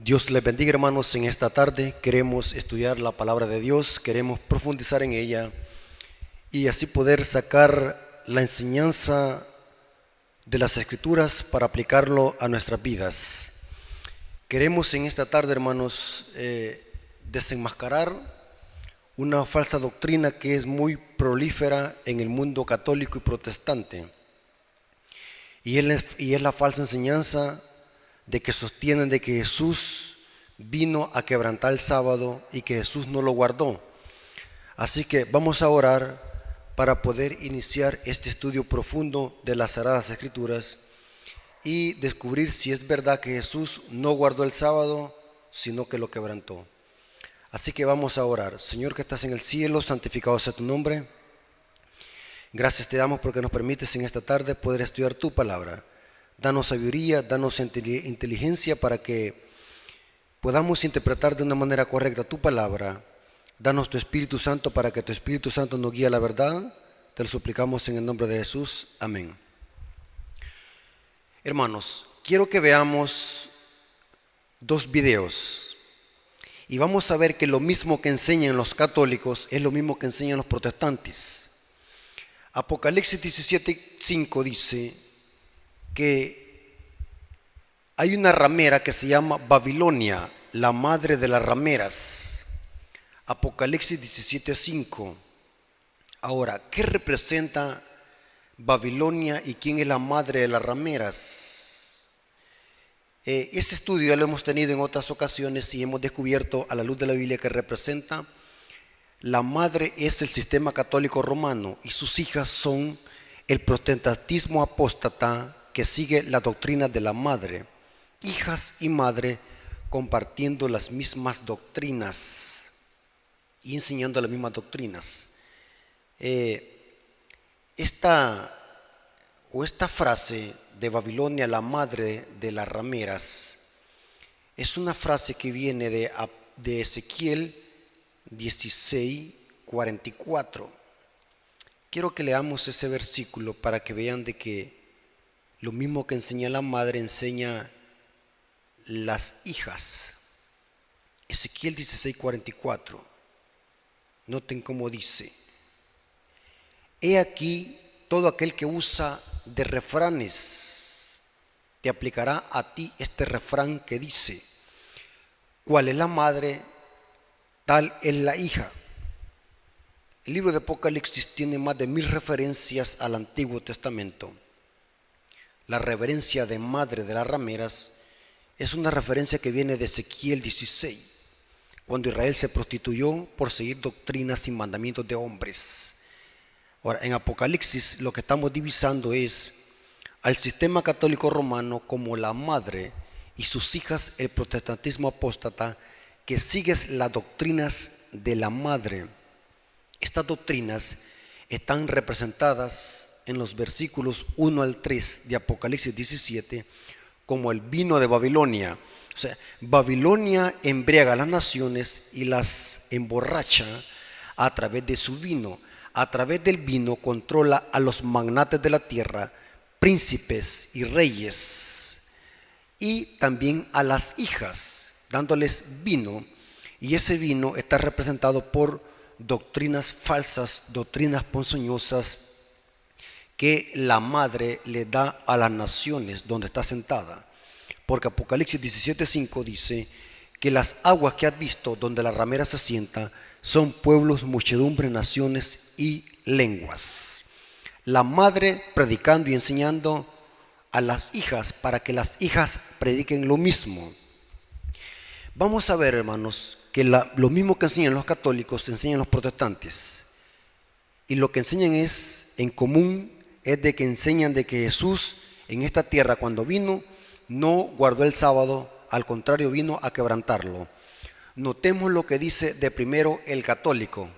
Dios les bendiga, hermanos. En esta tarde queremos estudiar la palabra de Dios, queremos profundizar en ella y así poder sacar la enseñanza de las Escrituras para aplicarlo a nuestras vidas. Queremos en esta tarde, hermanos, desenmascarar una falsa doctrina que es muy prolífera en el mundo católico y protestante, y es la falsa enseñanza de que sostienen de que Jesús vino a quebrantar el sábado y que Jesús no lo guardó. Así que vamos a orar para poder iniciar este estudio profundo de las Sagradas Escrituras y descubrir si es verdad que Jesús no guardó el sábado, sino que lo quebrantó. Así que vamos a orar. Señor que estás en el cielo, santificado sea tu nombre. Gracias te damos porque nos permites en esta tarde poder estudiar tu palabra. Danos sabiduría, danos inteligencia para que podamos interpretar de una manera correcta tu palabra. Danos tu Espíritu Santo para que tu Espíritu Santo nos guíe a la verdad. Te lo suplicamos en el nombre de Jesús. Amén. Hermanos, quiero que veamos dos videos y vamos a ver que lo mismo que enseñan los católicos es lo mismo que enseñan los protestantes. Apocalipsis 17:5 dice que hay una ramera que se llama Babilonia, la madre de las rameras. Apocalipsis 17:5. Ahora, ¿qué representa Babilonia y quién es la madre de las rameras? Ese estudio ya lo hemos tenido en otras ocasiones y hemos descubierto a la luz de la Biblia que representa la madre es el sistema católico romano y sus hijas son el protestantismo apóstata que sigue la doctrina de la madre. Hijas y madre compartiendo las mismas doctrinas y enseñando las mismas doctrinas. Esta frase de Babilonia, la madre de las rameras, es una frase que viene de Ezequiel 16:44. Quiero que leamos ese versículo para que vean de que lo mismo que enseña la madre enseña las hijas. Ezequiel 16:44. Noten cómo dice: he aquí todo aquel que usa de refranes, te aplicará a ti este refrán que dice: ¿cuál es la madre? Tal es la hija. El libro de Apocalipsis tiene más de 1000 referencias al Antiguo Testamento. La reverencia de madre de las rameras es una referencia que viene de Ezequiel 16, cuando Israel se prostituyó por seguir doctrinas y mandamientos de hombres. Ahora, en Apocalipsis lo que estamos divisando es al sistema católico romano como la madre y sus hijas el protestantismo apóstata que sigue las doctrinas de la madre. Estas doctrinas están representadas en los versículos 1 al 3 de Apocalipsis 17 como el vino de Babilonia. O sea, Babilonia embriaga a las naciones y las emborracha a través de su vino. A través del vino controla a los magnates de la tierra, príncipes y reyes, y también a las hijas, dándoles vino. Y ese vino está representado por doctrinas falsas, doctrinas ponzoñosas que la madre le da a las naciones donde está sentada. Porque Apocalipsis 17:5 dice que las aguas que has visto donde la ramera se sienta son pueblos, muchedumbre, naciones y lenguas. La madre predicando y enseñando a las hijas para que las hijas prediquen lo mismo. Vamos a ver, hermanos, que lo mismo que enseñan los católicos enseñan los protestantes, y lo que enseñan en común es de que enseñan de que Jesús en esta tierra cuando vino no guardó el sábado, al contrario vino a quebrantarlo. Notemos lo que dice de primero el católico.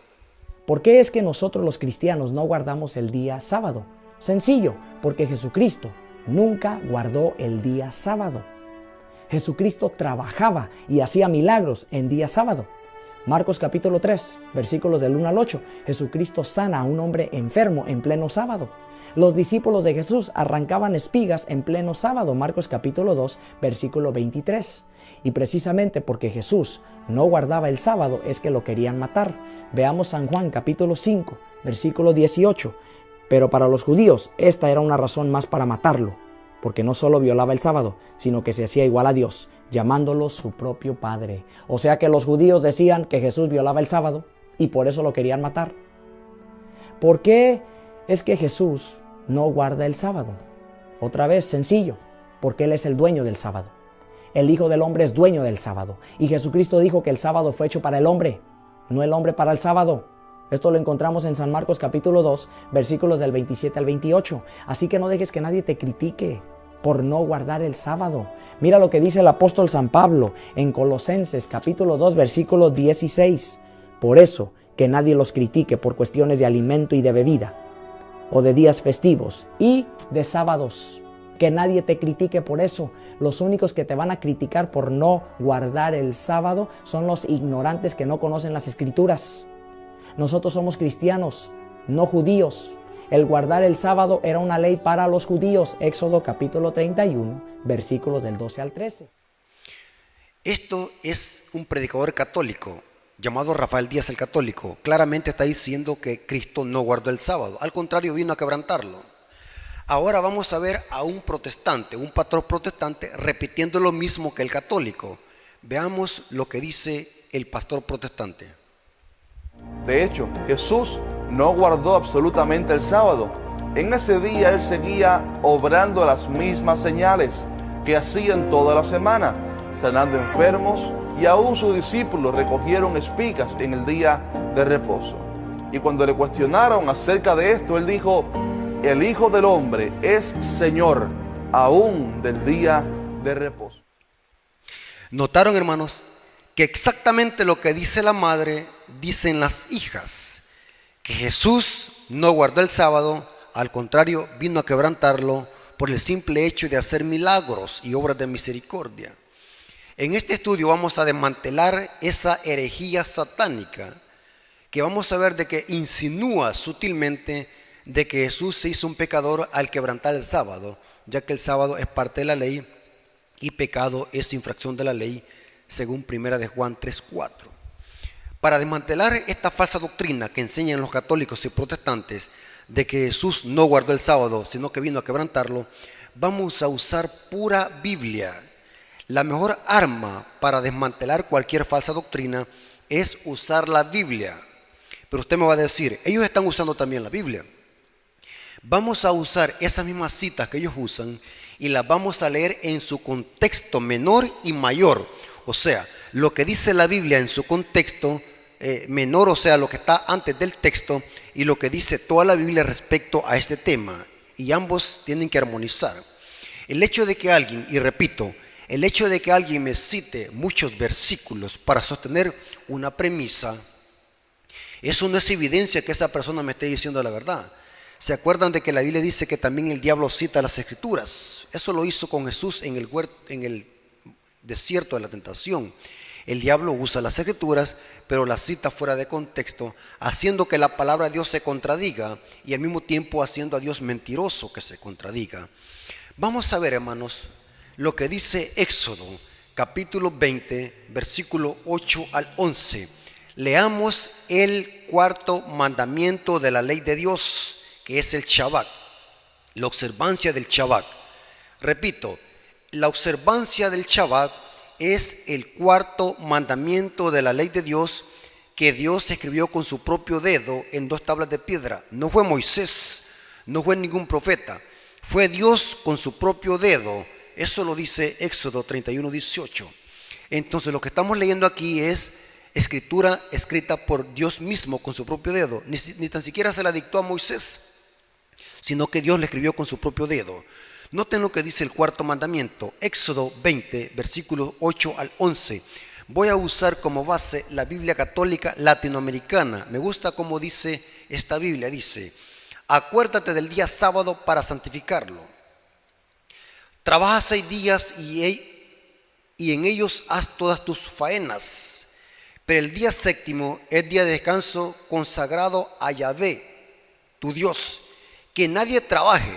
¿Por qué es que nosotros los cristianos no guardamos el día sábado? Sencillo, porque Jesucristo nunca guardó el día sábado. Jesucristo trabajaba y hacía milagros en día sábado. Marcos capítulo 3, versículos del 1 al 8. Jesucristo sana a un hombre enfermo en pleno sábado. Los discípulos de Jesús arrancaban espigas en pleno sábado. Marcos capítulo 2, versículo 23. Y precisamente porque Jesús no guardaba el sábado es que lo querían matar. Veamos San Juan capítulo 5, versículo 18. Pero para los judíos esta era una razón más para matarlo, porque no solo violaba el sábado, sino que se hacía igual a Dios, llamándolo su propio Padre. O sea que los judíos decían que Jesús violaba el sábado y por eso lo querían matar. ¿Por qué es que Jesús no guarda el sábado? Otra vez, sencillo, porque Él es el dueño del sábado. El Hijo del Hombre es dueño del sábado. Y Jesucristo dijo que el sábado fue hecho para el hombre, no el hombre para el sábado. Esto lo encontramos en San Marcos capítulo 2, versículos del 27 al 28. Así que no dejes que nadie te critique por no guardar el sábado. Mira lo que dice el apóstol San Pablo en Colosenses capítulo 2, versículo 16. Por eso, que nadie los critique por cuestiones de alimento y de bebida, o de días festivos y de sábados. Que nadie te critique por eso. Los únicos que te van a criticar por no guardar el sábado son los ignorantes que no conocen las Escrituras. Nosotros somos cristianos, no judíos. El guardar el sábado era una ley para los judíos. Éxodo capítulo 31, versículos del 12 al 13. Esto es un predicador católico llamado Rafael Díaz el Católico. Claramente está diciendo que Cristo no guardó el sábado. Al contrario, vino a quebrantarlo. Ahora vamos a ver a un protestante, un pastor protestante, repitiendo lo mismo que el católico. Veamos lo que dice el pastor protestante. De hecho, Jesús no guardó absolutamente el sábado. En ese día Él seguía obrando las mismas señales que hacía en toda la semana, sanando enfermos, y aún sus discípulos recogieron espigas en el día de reposo. Y cuando le cuestionaron acerca de esto, Él dijo: el Hijo del Hombre es Señor aún del día de reposo. ¿Notaron, hermanos, que exactamente lo que dice la madre dicen las hijas? Que Jesús no guardó el sábado, al contrario, vino a quebrantarlo por el simple hecho de hacer milagros y obras de misericordia. En este estudio vamos a desmantelar esa herejía satánica que vamos a ver de que insinúa sutilmente de que Jesús se hizo un pecador al quebrantar el sábado, ya que el sábado es parte de la ley y pecado es infracción de la ley, según 1 de Juan 3:4. Para desmantelar esta falsa doctrina que enseñan los católicos y protestantes de que Jesús no guardó el sábado, sino que vino a quebrantarlo, vamos a usar pura Biblia. La mejor arma para desmantelar cualquier falsa doctrina es usar la Biblia. Pero usted me va a decir, ellos están usando también la Biblia. Vamos a usar esas mismas citas que ellos usan y las vamos a leer en su contexto menor y mayor. O sea, lo que dice la Biblia en su contexto menor, o sea, lo que está antes del texto, y lo que dice toda la Biblia respecto a este tema. Y ambos tienen que armonizar. El hecho de que alguien, y repito, el hecho de que alguien me cite muchos versículos para sostener una premisa, eso no es evidencia que esa persona me esté diciendo la verdad. ¿Se acuerdan de que la Biblia dice que también el diablo cita las Escrituras? Eso lo hizo con Jesús en el desierto de la tentación. El diablo usa las Escrituras, pero las cita fuera de contexto, haciendo que la palabra de Dios se contradiga y al mismo tiempo haciendo a Dios mentiroso que se contradiga. Vamos a ver, hermanos, lo que dice Éxodo, capítulo 20, versículo 8 al 11. Leamos el cuarto mandamiento de la ley de Dios, que es el Shabbat, la observancia del Shabbat. Repito, la observancia del Shabbat es el cuarto mandamiento de la ley de Dios que Dios escribió con su propio dedo en 2 tablas de piedra. No fue Moisés, no fue ningún profeta, fue Dios con su propio dedo. Eso lo dice Éxodo 31:18. Entonces lo que estamos leyendo aquí es escritura escrita por Dios mismo con su propio dedo. Ni tan siquiera se la dictó a Moisés, sino que Dios le escribió con su propio dedo. Noten lo que dice el cuarto mandamiento, Éxodo 20, versículos 8 al 11. Voy a usar como base la Biblia católica latinoamericana. Me gusta cómo dice esta Biblia. Dice: acuérdate del día sábado para santificarlo. Trabaja 6 días y en ellos haz todas tus faenas. pero el día séptimo es día de descanso consagrado a Yahvé, tu Dios. Que nadie trabaje,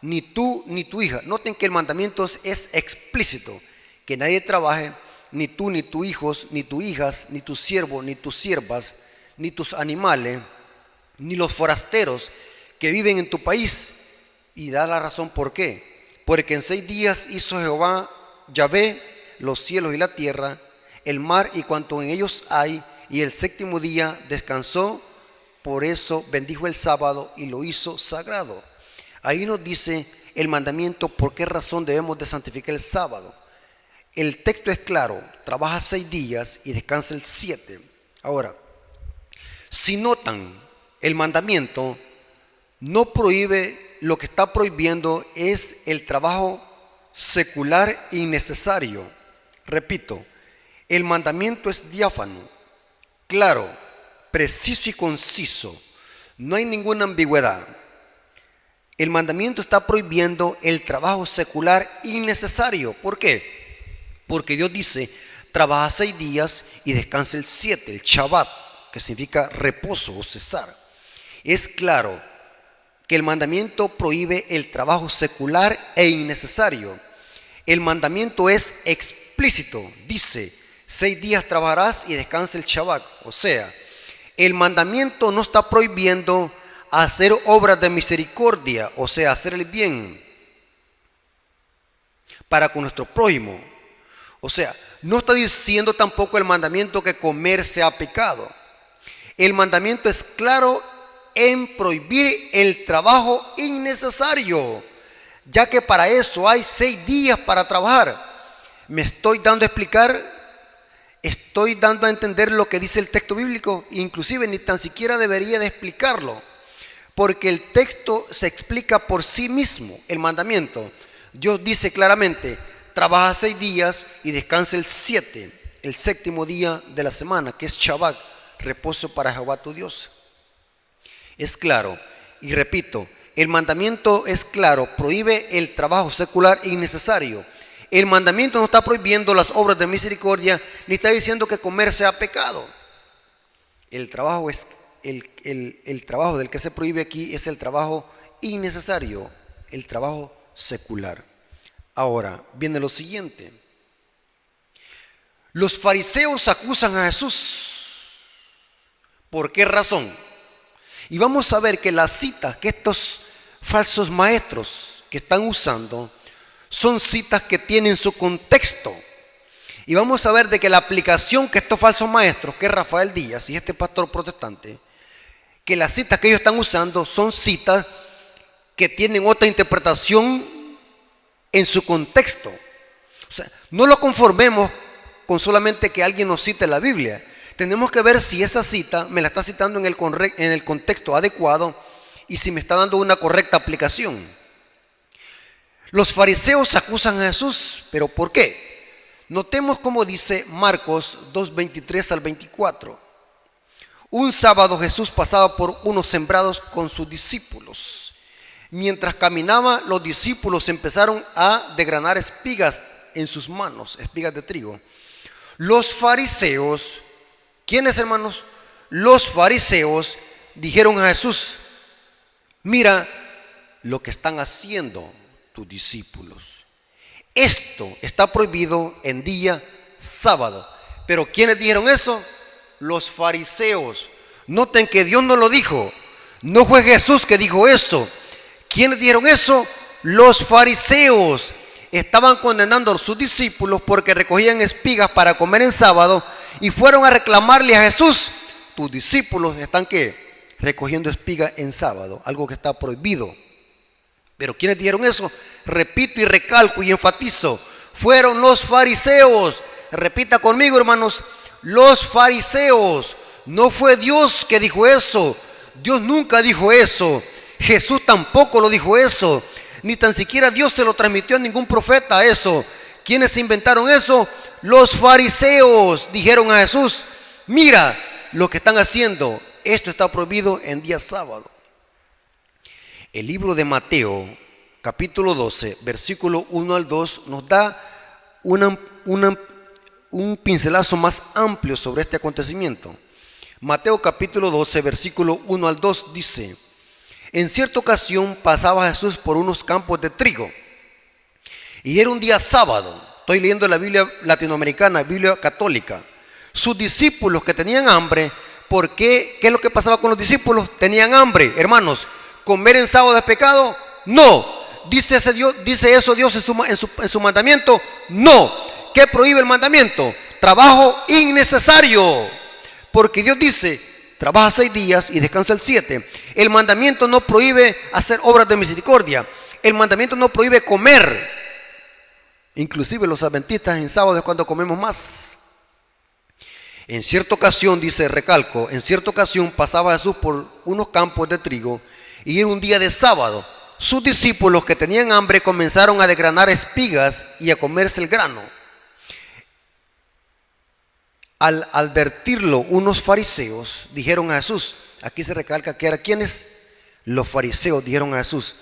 ni tú ni tu hija. Noten que el mandamiento es explícito. Que nadie trabaje, ni tú ni tus hijos, ni tus hijas, ni tus siervos, ni tus siervas, ni tus animales, ni los forasteros que viven en tu país. Y da la razón por qué. Porque en 6 días hizo Jehová, Yahvé, los cielos y la tierra, el mar y cuanto en ellos hay, y el séptimo día descansó. Por eso bendijo el sábado y lo hizo sagrado. Ahí nos dice el mandamiento por qué razón debemos de santificar el sábado. El texto es claro, trabaja 6 días y descansa el 7. Ahora, si notan, el mandamiento no prohíbe, lo que está prohibiendo es el trabajo secular innecesario. Repito, el mandamiento es diáfano, claro, preciso y conciso. No hay ninguna ambigüedad. El mandamiento está prohibiendo el trabajo secular innecesario. ¿Por qué? Porque Dios dice, trabaja 6 días y descansa el 7, el Shabbat, que significa reposo o cesar. Es claro que el mandamiento prohíbe el trabajo secular e innecesario. El mandamiento es explícito, dice, 6 días trabajarás y descansa el Shabbat. O sea, el mandamiento no está prohibiendo hacer obras de misericordia, o sea, hacer el bien para con nuestro prójimo. O sea, no está diciendo tampoco el mandamiento que comer sea pecado. El mandamiento es claro en prohibir el trabajo innecesario, ya que para eso hay 6 días para trabajar. Me estoy dando a explicar, estoy dando a entender lo que dice el texto bíblico, inclusive ni tan siquiera debería de explicarlo, porque el texto se explica por sí mismo, el mandamiento. Dios dice claramente, trabaja 6 días y descansa el 7, el séptimo día de la semana, que es Shabbat, reposo para Jehová tu Dios. Es claro, y repito, el mandamiento es claro, prohíbe el trabajo secular innecesario. El mandamiento no está prohibiendo las obras de misericordia, ni está diciendo que comer sea pecado. El trabajo es el trabajo del que se prohíbe aquí es el trabajo innecesario, el trabajo secular. Ahora viene lo siguiente. Los fariseos acusan a Jesús. ¿Por qué razón? Y vamos a ver que las citas que estos falsos maestros que están usando son citas que tienen su contexto. Y vamos a ver de que la aplicación que estos falsos maestros, que es Rafael Díaz y este pastor protestante, que las citas que ellos están usando son citas que tienen otra interpretación en su contexto. O sea, no lo conformemos con solamente que alguien nos cite la Biblia. Tenemos que ver si esa cita me la está citando en el contexto adecuado y si me está dando una correcta aplicación. Los fariseos acusan a Jesús, ¿pero por qué? Notemos cómo dice Marcos 2:23 al 24. Un sábado Jesús pasaba por unos sembrados con sus discípulos. Mientras caminaba, los discípulos empezaron a desgranar espigas en sus manos, espigas de trigo. Los fariseos, ¿quiénes, hermanos? Los fariseos dijeron a Jesús, mira lo que están haciendo tus discípulos. Esto está prohibido en día sábado. Pero ¿quiénes dijeron eso? Los fariseos. Noten que Dios no lo dijo. No fue Jesús que dijo eso. ¿Quiénes dijeron eso? Los fariseos. Estaban condenando a sus discípulos porque recogían espigas para comer en sábado y fueron a reclamarle a Jesús, tus discípulos están ¿qué? Recogiendo espigas en sábado, algo que está prohibido. Pero ¿quiénes dijeron eso? Repito y recalco y enfatizo, fueron los fariseos. Repita conmigo, hermanos, los fariseos. No fue Dios que dijo eso. Dios nunca dijo eso. Jesús tampoco lo dijo eso. Ni tan siquiera Dios se lo transmitió a ningún profeta eso. ¿Quiénes inventaron eso? Los fariseos dijeron a Jesús, mira lo que están haciendo. Esto está prohibido en día sábado. El libro de Mateo, capítulo 12, versículo 1 al 2, nos da un un pincelazo más amplio sobre este acontecimiento. Mateo capítulo 12, versículo 1 al 2 dice: en cierta ocasión pasaba Jesús por unos campos de trigo y era un día sábado. Estoy leyendo la Biblia latinoamericana, Biblia católica. Sus discípulos que tenían hambre, ¿por qué? ¿Qué es lo que pasaba con los discípulos? Tenían hambre. Hermanos, ¿comer en sábado es pecado? No. ¿Dice eso Dios en su mandamiento? No. ¿Qué prohíbe el mandamiento? Trabajo innecesario. Porque Dios dice: trabaja 6 días y descansa el 7. El mandamiento no prohíbe hacer obras de misericordia. El mandamiento no prohíbe comer. Inclusive los adventistas en sábado es cuando comemos más. En cierta ocasión, dice, recalco, en cierta ocasión pasaba Jesús por unos campos de trigo y era un día de sábado. Sus discípulos que tenían hambre comenzaron a desgranar espigas y a comerse el grano. Al advertirlo, unos fariseos dijeron a Jesús, aquí se recalca que eran ¿quiénes? Los fariseos dijeron a Jesús: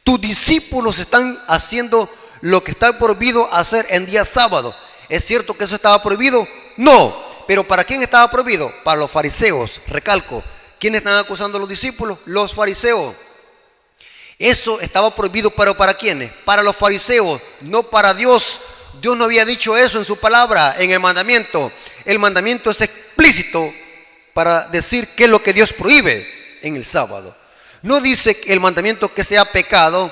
tus discípulos están haciendo lo que está prohibido hacer en día sábado. ¿Es cierto que eso estaba prohibido? No. ¿Pero para quién estaba prohibido? Para los fariseos. Recalco, ¿quiénes están acusando a los discípulos? Los fariseos. Eso estaba prohibido, pero ¿para quiénes? Para los fariseos, no para Dios. Dios no había dicho eso en su palabra, en el mandamiento. El mandamiento es explícito para decir qué es lo que Dios prohíbe en el sábado. No dice el mandamiento que sea pecado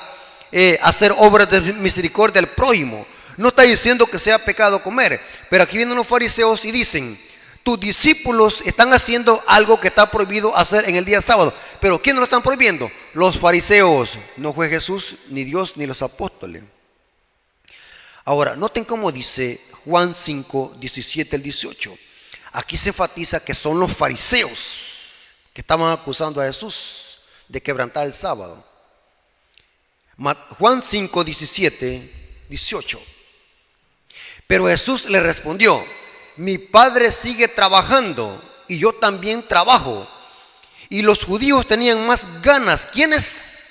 hacer obras de misericordia al prójimo. No está diciendo que sea pecado comer. Pero aquí vienen los fariseos y dicen: tus discípulos están haciendo algo que está prohibido hacer en el día sábado. Pero ¿quiénes lo están prohibiendo? Los fariseos. No fue Jesús, ni Dios, ni los apóstoles. Ahora, noten cómo dice Juan 5, 17 al 18. Aquí se enfatiza que son los fariseos que estaban acusando a Jesús de quebrantar el sábado. Juan 5, 17, 18. Pero Jesús le respondió: mi Padre sigue trabajando y yo también trabajo. Y los judíos tenían más ganas. ¿Quiénes?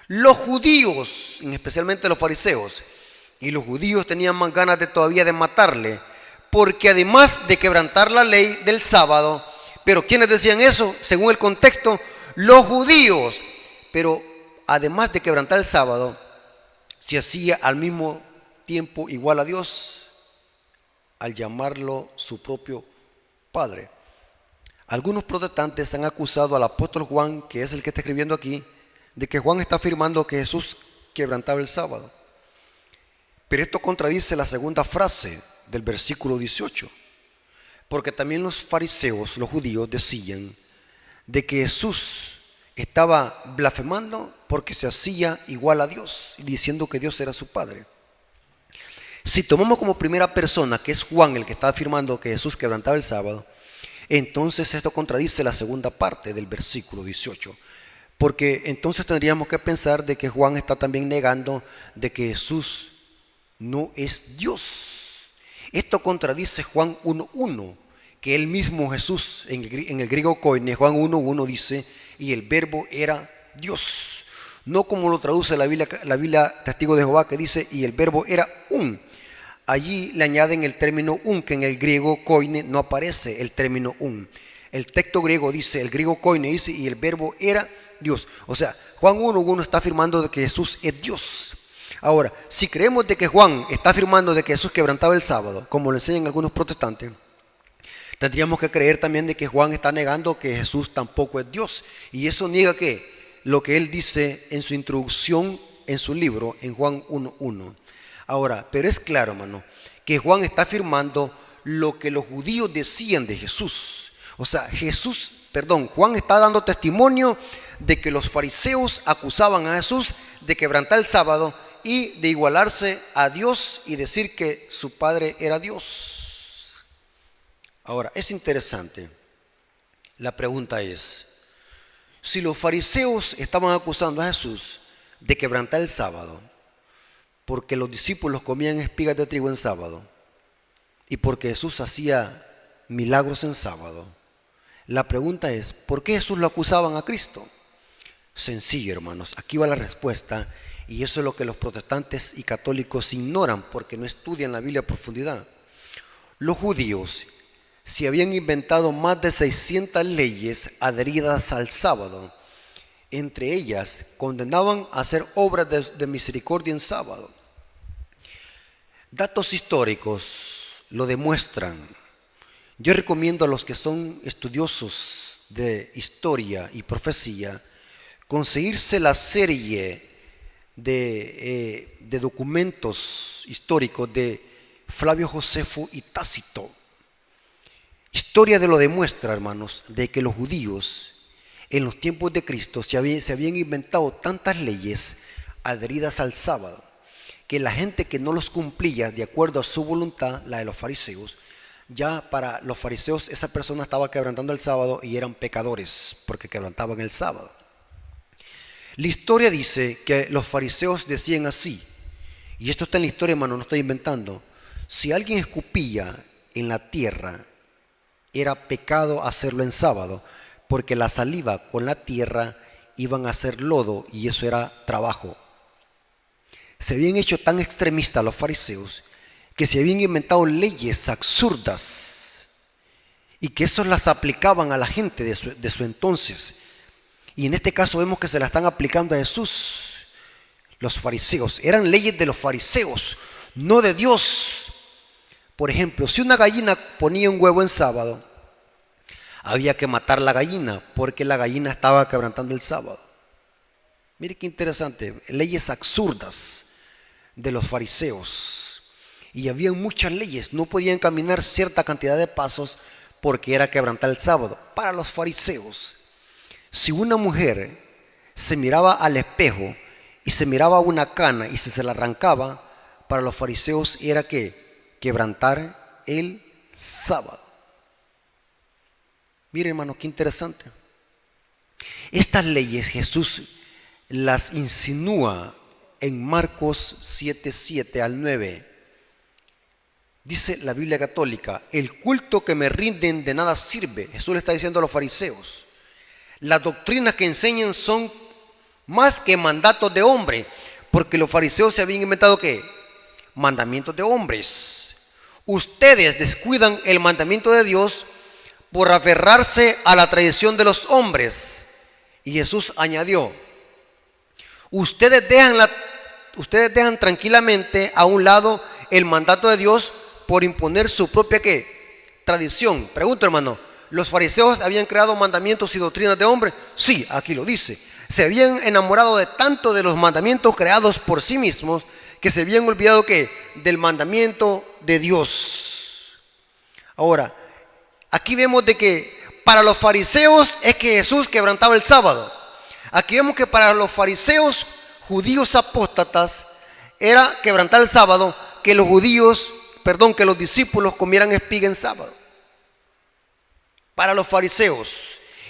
Los judíos, especialmente los fariseos. Y los judíos tenían más ganas todavía de matarle, porque además de quebrantar la ley del sábado, pero ¿quiénes decían eso? Según el contexto, los judíos. Pero además de quebrantar el sábado, se hacía al mismo tiempo igual a Dios al llamarlo su propio Padre. Algunos protestantes han acusado al apóstol Juan, que es el que está escribiendo aquí, de que Juan está afirmando que Jesús quebrantaba el sábado. Pero esto contradice la segunda frase del versículo 18, porque también los fariseos, los judíos, decían de que Jesús estaba blasfemando porque se hacía igual a Dios, diciendo que Dios era su Padre. Si tomamos como primera persona que es Juan el que está afirmando que Jesús quebrantaba el sábado, entonces esto contradice la segunda parte del versículo 18, porque entonces tendríamos que pensar de que Juan está también negando de que Jesús no es Dios. Esto contradice Juan 1:1, que el mismo Jesús en el griego koine, Juan 1:1 dice: y el verbo era Dios. No como lo traduce la Biblia Testigo de Jehová, que dice: y el verbo era un. Allí le añaden el término un, que en el griego koine no aparece el término un. El texto griego dice, el griego koine dice: y el verbo era Dios. O sea, Juan 1:1 está afirmando de que Jesús es Dios. Ahora, si creemos de que Juan está afirmando de que Jesús quebrantaba el sábado, como lo enseñan algunos protestantes, tendríamos que creer también de que Juan está negando que Jesús tampoco es Dios. Y eso niega que lo que él dice en su introducción en su libro, en Juan 1:1. Ahora, pero es claro, hermano, que Juan está afirmando lo que los judíos decían de Jesús. O sea, Juan está dando testimonio de que los fariseos acusaban a Jesús de quebrantar el sábado y de igualarse a Dios y decir que su Padre era Dios. Ahora, es interesante. La pregunta es: si los fariseos estaban acusando a Jesús de quebrantar el sábado, porque los discípulos comían espigas de trigo en sábado y porque Jesús hacía milagros en sábado, la pregunta es: ¿por qué Jesús lo acusaban a Cristo? Sencillo, hermanos, aquí va la respuesta, y eso es lo que los protestantes y católicos ignoran porque no estudian la Biblia a profundidad. los judíos se habían inventado más de 600 leyes adheridas al sábado. Entre ellas, condenaban a hacer obras de misericordia en sábado. Datos históricos lo demuestran. Yo recomiendo a los que son estudiosos de historia y profecía conseguirse la serie de documentos históricos de Flavio Josefo y Tácito. Historia de lo demuestra, hermanos, de que los judíos en los tiempos de Cristo se habían inventado tantas leyes adheridas al sábado, que la gente que no los cumplía de acuerdo a su voluntad, la de los fariseos, ya para los fariseos esa persona estaba quebrantando el sábado y eran pecadores porque quebrantaban el sábado. La historia dice que los fariseos decían así, y esto está en la historia, hermano, no estoy inventando: si alguien escupía en la tierra, era pecado hacerlo en sábado, porque la saliva con la tierra iban a hacer lodo y eso era trabajo. Se habían hecho tan extremistas los fariseos que se habían inventado leyes absurdas y que eso las aplicaban a la gente de su entonces. Y en este caso vemos que se la están aplicando a Jesús. Los fariseos, eran leyes de los fariseos, no de Dios. Por ejemplo, si una gallina ponía un huevo en sábado, había que matar la gallina porque la gallina estaba quebrantando el sábado. Mire qué interesante, leyes absurdas de los fariseos. Y había muchas leyes, no podían caminar cierta cantidad de pasos porque era quebrantar el sábado. Para los fariseos, si una mujer se miraba al espejo y se miraba una cana y se la arrancaba, para los fariseos era que quebrantar el sábado. Mire, hermano, qué interesante. Estas leyes Jesús las insinúa en Marcos 7:7 al 9. Dice la Biblia católica: el culto que me rinden de nada sirve. Jesús le está diciendo a los fariseos: las doctrinas que enseñan son más que mandatos de hombre, porque los fariseos se habían inventado ¿qué? Mandamientos de hombres. Ustedes descuidan el mandamiento de Dios por aferrarse a la tradición de los hombres. Y Jesús añadió: ustedes dejan tranquilamente a un lado el mandato de Dios por imponer su propia ¿qué? Tradición. Pregunto, hermano, ¿los fariseos habían creado mandamientos y doctrinas de hombres? Sí, aquí lo dice. Se habían enamorado de tanto de los mandamientos creados por sí mismos que se habían olvidado ¿qué? Del mandamiento de Dios. Ahora, aquí vemos de que para los fariseos es que Jesús quebrantaba el sábado. Aquí vemos que para los fariseos judíos apóstatas era quebrantar el sábado que que los discípulos comieran espiga en sábado. Para los fariseos.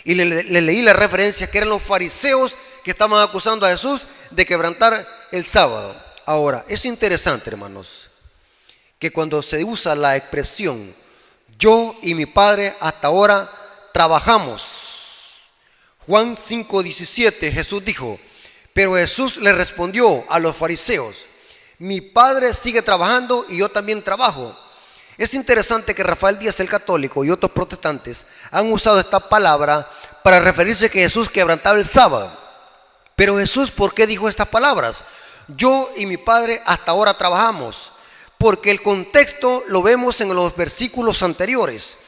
Y le leí la referencia que eran los fariseos que estaban acusando a Jesús de quebrantar el sábado. Ahora, es interesante, hermanos, que cuando se usa la expresión yo y mi padre hasta ahora trabajamos. Juan 5:17, Jesús dijo, pero Jesús le respondió a los fariseos: mi padre sigue trabajando y yo también trabajo. Es interesante que Rafael Díaz el católico y otros protestantes han usado esta palabra para referirse a que Jesús quebrantaba el sábado. Pero Jesús, ¿por qué dijo estas palabras? Yo y mi padre hasta ahora trabajamos. Porque el contexto lo vemos en los versículos anteriores,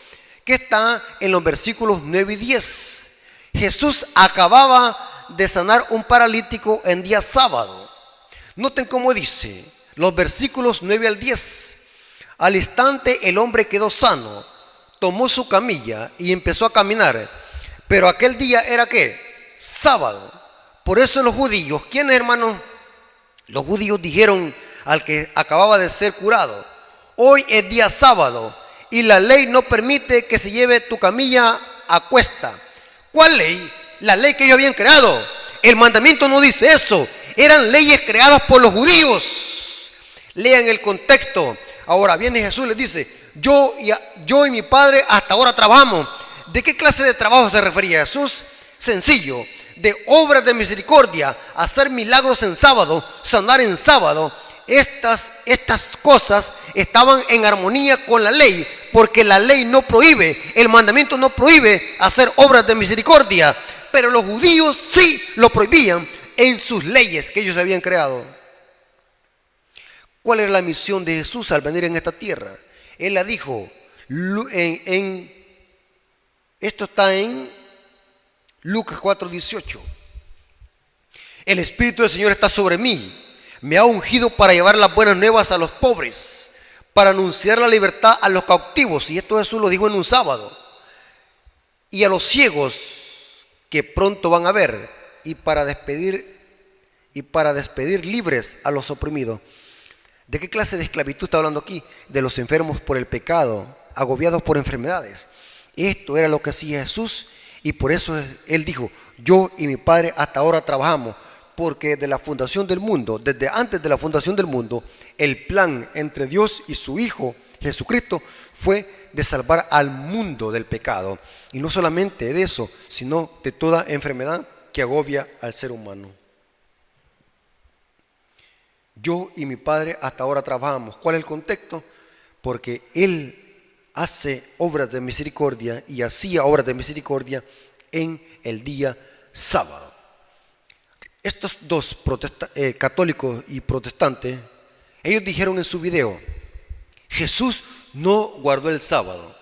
que está en los versículos 9 y 10. Jesús acababa de sanar un paralítico en día sábado. Noten cómo dice los versículos 9 al 10. Al instante el hombre quedó sano, tomó su camilla y empezó a caminar. Pero aquel día era ¿qué? Sábado. Por eso los judíos, ¿quiénes, hermanos? Los judíos dijeron al que acababa de ser curado: hoy es día sábado y la ley no permite que se lleve tu camilla a cuesta. ¿Cuál ley? La ley que ellos habían creado. El mandamiento no dice eso. Eran leyes creadas por los judíos. Lean el contexto. Ahora viene Jesús y les dice: yo y mi padre hasta ahora trabajamos. ¿De qué clase de trabajo se refería Jesús? Sencillo: de obras de misericordia, hacer milagros en sábado, sanar en sábado. Estas cosas estaban en armonía con la ley, porque la ley no prohíbe, el mandamiento no prohíbe hacer obras de misericordia, pero los judíos sí lo prohibían en sus leyes que ellos habían creado. ¿Cuál era la misión de Jesús al venir en esta tierra? Él la dijo, esto está en Lucas 4:18. El Espíritu del Señor está sobre mí, me ha ungido para llevar las buenas nuevas a los pobres, para anunciar la libertad a los cautivos, y esto Jesús lo dijo en un sábado, y a los ciegos que pronto van a ver, y para despedir libres a los oprimidos. ¿De qué clase de esclavitud está hablando aquí? De los enfermos por el pecado, agobiados por enfermedades. Esto era lo que hacía Jesús, y por eso Él dijo, yo y mi Padre hasta ahora trabajamos, porque desde la fundación del mundo, desde antes de la fundación del mundo, el plan entre Dios y su Hijo Jesucristo fue de salvar al mundo del pecado, y no solamente de eso, sino de toda enfermedad que agobia al ser humano. Yo y mi Padre hasta ahora trabajamos. ¿Cuál es el contexto? Porque Él hace obras de misericordia y hacía obras de misericordia en el día sábado. Estos dos católicos y protestantes, ellos dijeron en su video, Jesús no guardó el sábado.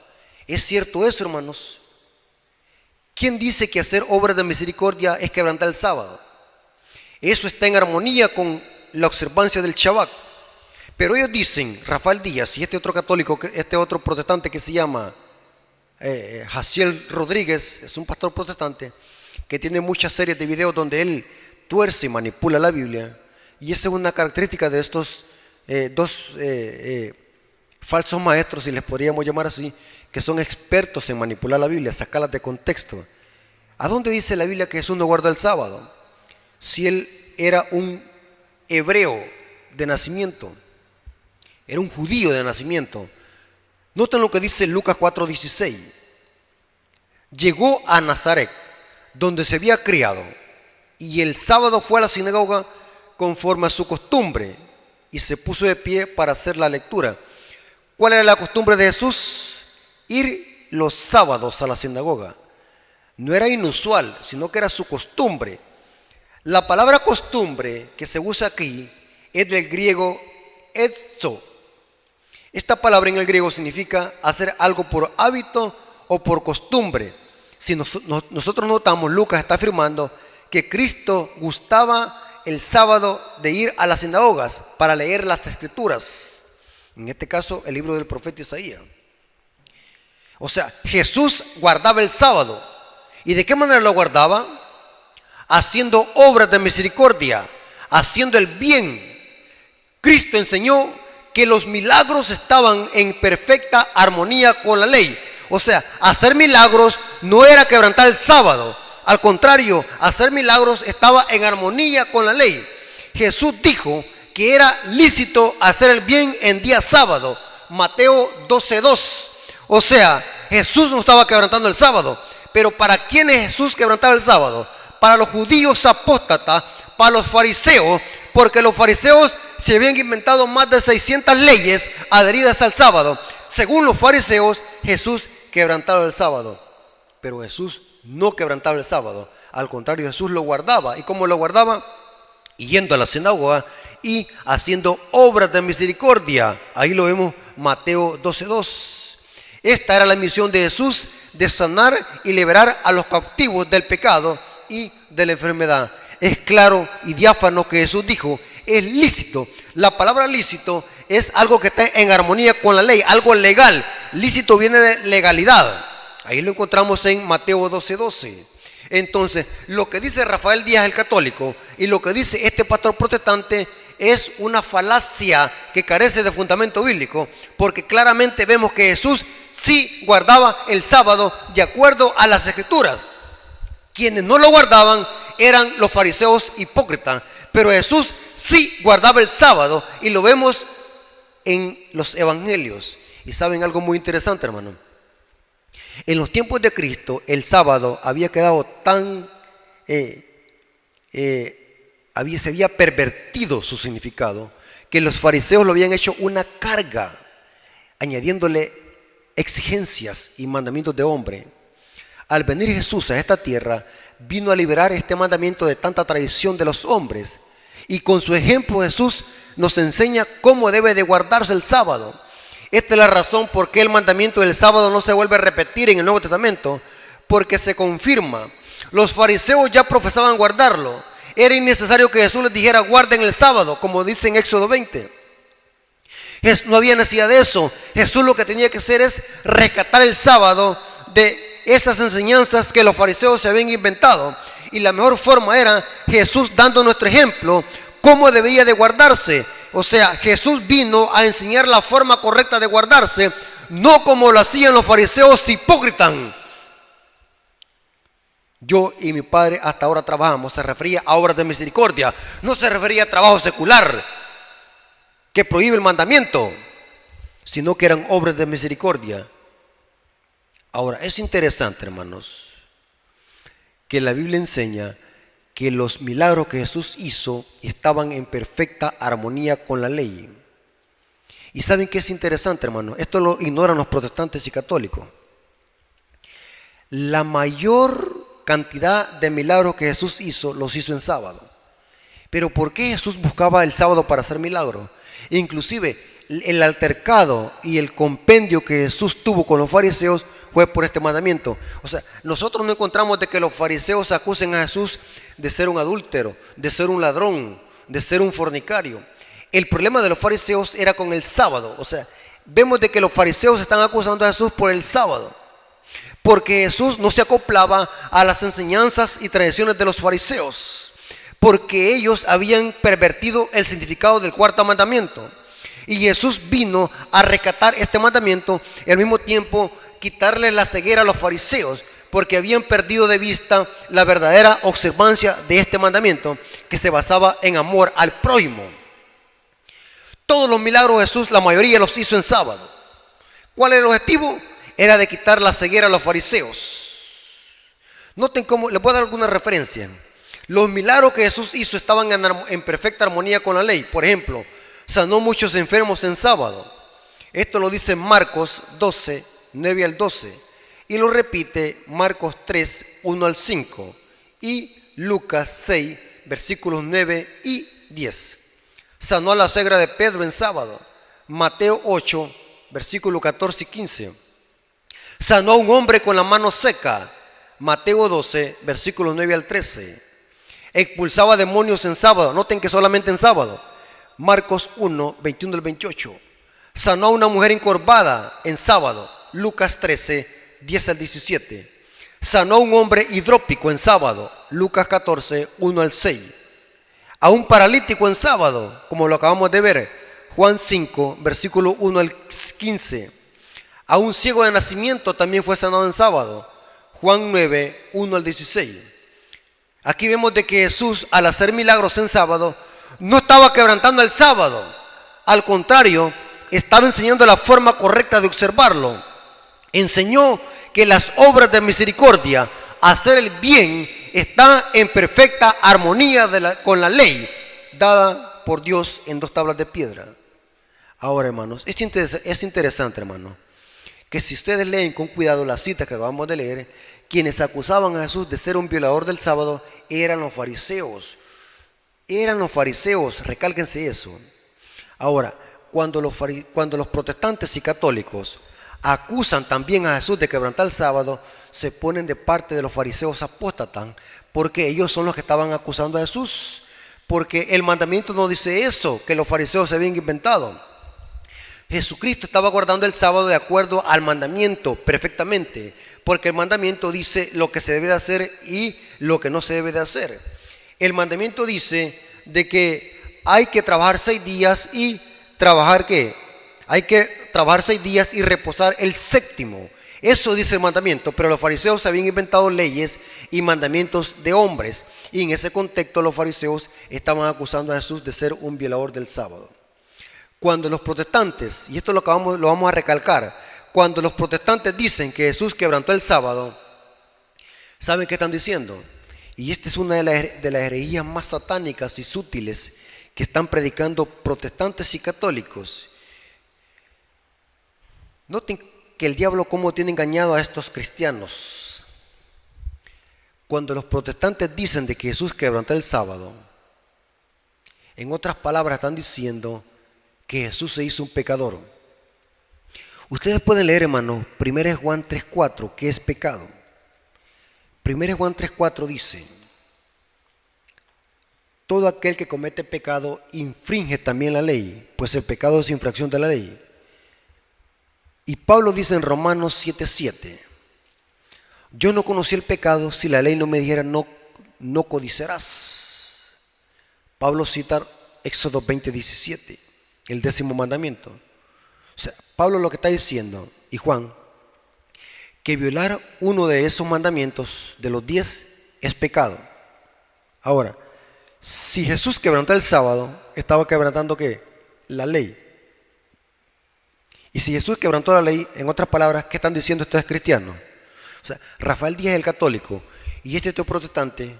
¿Es cierto eso, hermanos? ¿Quién dice que hacer obras de misericordia es quebrantar el sábado? Eso está en armonía con la observancia del Shabbat. Pero ellos dicen, Rafael Díaz y este otro católico, este otro protestante que se llama Jaciel Rodríguez, es un pastor protestante que tiene muchas series de videos donde él tuerce y manipula la Biblia, y esa es una característica de estos dos falsos maestros, si les podríamos llamar así, que son expertos en manipular la Biblia, sacarlas de contexto. ¿A dónde dice la Biblia que Jesús no guardó el sábado? Si él era un hebreo de nacimiento, era un judío de nacimiento. Noten lo que dice Lucas 4:16. Llegó a Nazaret, donde se había criado, y el sábado fue a la sinagoga conforme a su costumbre, y se puso de pie para hacer la lectura. ¿Cuál era la costumbre de Jesús? Ir los sábados a la sinagoga. No era inusual, sino que era su costumbre. La palabra costumbre que se usa aquí es del griego etzo. Esta palabra en el griego significa hacer algo por hábito o por costumbre. Si nosotros notamos, Lucas está afirmando que Cristo gustaba el sábado de ir a las sinagogas para leer las escrituras. En este caso, el libro del profeta Isaías. O sea, Jesús guardaba el sábado. ¿Y de qué manera lo guardaba? Haciendo obras de misericordia, haciendo el bien. Cristo enseñó que los milagros estaban en perfecta armonía con la ley. O sea, hacer milagros no era quebrantar el sábado. Al contrario, hacer milagros estaba en armonía con la ley. Jesús dijo que era lícito hacer el bien en día sábado. Mateo 12:2. O sea, Jesús no estaba quebrantando el sábado. Pero ¿para quiénes Jesús quebrantaba el sábado? Para los judíos apóstatas, para los fariseos, porque los fariseos se habían inventado más de 600 leyes adheridas al sábado. Según los fariseos, Jesús quebrantaba el sábado, pero Jesús no quebrantaba el sábado. Al contrario, Jesús lo guardaba. ¿Y cómo lo guardaba? Yendo a la sinagoga y haciendo obras de misericordia. Ahí lo vemos, Mateo 12:2. Esta era la misión de Jesús, de sanar y liberar a los cautivos del pecado y de la enfermedad. Es claro y diáfano que Jesús dijo, es lícito. La palabra lícito es algo que está en armonía con la ley, algo legal. Lícito viene de legalidad. Ahí lo encontramos en Mateo 12:12. Entonces, lo que dice Rafael Díaz, el católico, y lo que dice este pastor protestante es una falacia que carece de fundamento bíblico, porque claramente vemos que Jesús sí guardaba el sábado de acuerdo a las escrituras. Quienes no lo guardaban eran los fariseos hipócritas, pero Jesús sí guardaba el sábado y lo vemos en los evangelios. Y saben algo muy interesante, hermano. En los tiempos de Cristo el sábado había quedado tan se había pervertido su significado, que los fariseos lo habían hecho una carga. añadiéndole exigencias y mandamientos de hombre. Al venir Jesús a esta tierra, vino a liberar este mandamiento de tanta tradición de los hombres. Y con su ejemplo Jesús nos enseña cómo debe de guardarse el sábado. Esta es la razón por qué el mandamiento del sábado no se vuelve a repetir en el Nuevo Testamento, porque se confirma. Los fariseos ya profesaban guardarlo. Era innecesario que Jesús les dijera guarden el sábado, como dice en Éxodo 20. No había necesidad de eso. Jesús lo que tenía que hacer es rescatar el sábado de esas enseñanzas que los fariseos se habían inventado. Y la mejor forma era Jesús dando nuestro ejemplo cómo debía de guardarse. O sea, Jesús vino a enseñar la forma correcta de guardarse, no como lo hacían los fariseos hipócritas. Yo y mi padre hasta ahora trabajamos, se refería a obras de misericordia, no se refería a trabajo secular que prohíbe el mandamiento, sino que eran obras de misericordia. Ahora, es interesante, hermanos, que la Biblia enseña que los milagros que Jesús hizo estaban en perfecta armonía con la ley. ¿Y saben qué es interesante, hermano? Esto lo ignoran los protestantes y católicos. La mayor cantidad de milagros que Jesús hizo, los hizo en sábado. Pero ¿por qué Jesús buscaba el sábado para hacer milagros? Inclusive el altercado y el compendio que Jesús tuvo con los fariseos fue por este mandamiento. O sea, nosotros no encontramos de que los fariseos acusen a Jesús de ser un adúltero, de ser un ladrón, de ser un fornicario. El problema de los fariseos era con el sábado. O sea, vemos de que los fariseos están acusando a Jesús por el sábado, porque Jesús no se acoplaba a las enseñanzas y tradiciones de los fariseos, porque ellos habían pervertido el significado del cuarto mandamiento. Y Jesús vino a rescatar este mandamiento y al mismo tiempo quitarle la ceguera a los fariseos, porque habían perdido de vista la verdadera observancia de este mandamiento, que se basaba en amor al prójimo. Todos los milagros de Jesús, la mayoría los hizo en sábado. ¿Cuál era el objetivo? Era de quitar la ceguera a los fariseos. Noten cómo, les voy a dar alguna referencia. Los milagros que Jesús hizo estaban en perfecta armonía con la ley. Por ejemplo, sanó muchos enfermos en sábado. Esto lo dice Marcos 12, 9 al 12. Y lo repite Marcos 3, 1 al 5. Y Lucas 6, versículos 9 y 10. Sanó a la suegra de Pedro en sábado. Mateo 8, versículos 14 y 15. Sanó a un hombre con la mano seca. Mateo 12, versículos 9 al 13. Expulsaba demonios en sábado. Noten que solamente en sábado. Marcos 1, 21 al 28. Sanó a una mujer encorvada en sábado. Lucas 13, 10 al 17. Sanó a un hombre hidrópico en sábado. Lucas 14, 1 al 6. A un paralítico en sábado, como lo acabamos de ver. Juan 5, versículo 1 al 15. A un ciego de nacimiento también fue sanado en sábado. Juan 9, 1 al 16. Aquí vemos de que Jesús, al hacer milagros en sábado, no estaba quebrantando el sábado. Al contrario, estaba enseñando la forma correcta de observarlo. Enseñó que las obras de misericordia, hacer el bien, está en perfecta armonía con la ley dada por Dios en 2 tablas de piedra. Ahora, hermanos, es interesante, hermano, que si ustedes leen con cuidado la cita que acabamos de leer, quienes acusaban a Jesús de ser un violador del sábado eran los fariseos. Eran los fariseos, recálquense eso. Ahora, cuando los protestantes y católicos acusan también a Jesús de quebrantar el sábado, se ponen de parte de los fariseos apóstatas, porque ellos son los que estaban acusando a Jesús, porque el mandamiento no dice eso, que los fariseos se habían inventado. Jesucristo estaba guardando el sábado de acuerdo al mandamiento perfectamente, porque el mandamiento dice lo que se debe de hacer y lo que no se debe de hacer. El mandamiento dice de que hay que trabajar 6 días y trabajar ¿qué? Hay que trabajar 6 días y reposar el séptimo. Eso dice el mandamiento, pero los fariseos habían inventado leyes y mandamientos de hombres, y en ese contexto los fariseos estaban acusando a Jesús de ser un violador del sábado. Cuando los protestantes, y esto lo vamos a recalcar, cuando los protestantes dicen que Jesús quebrantó el sábado, ¿saben qué están diciendo? Y esta es una de las herejías más satánicas y sutiles que están predicando protestantes y católicos. Noten que el diablo cómo tiene engañado a estos cristianos. Cuando los protestantes dicen de que Jesús quebrantó el sábado, en otras palabras están diciendo que Jesús se hizo un pecador. Ustedes pueden leer, hermano, 1 Juan 3:4, ¿qué es pecado? 1 Juan 3:4 dice: todo aquel que comete pecado infringe también la ley, pues el pecado es infracción de la ley. Y Pablo dice en Romanos 7:7: yo no conocí el pecado si la ley no me dijera no codiciarás. Pablo cita Éxodo 20:17, el 10º mandamiento. O sea, Pablo lo que está diciendo, y Juan, que violar uno de esos mandamientos, de los 10, es pecado. Ahora, si Jesús quebrantó el sábado, estaba quebrantando ¿qué? La ley. Y si Jesús quebrantó la ley, en otras palabras, ¿qué están diciendo estos cristianos? O sea, Rafael Díaz es el católico y este otro protestante,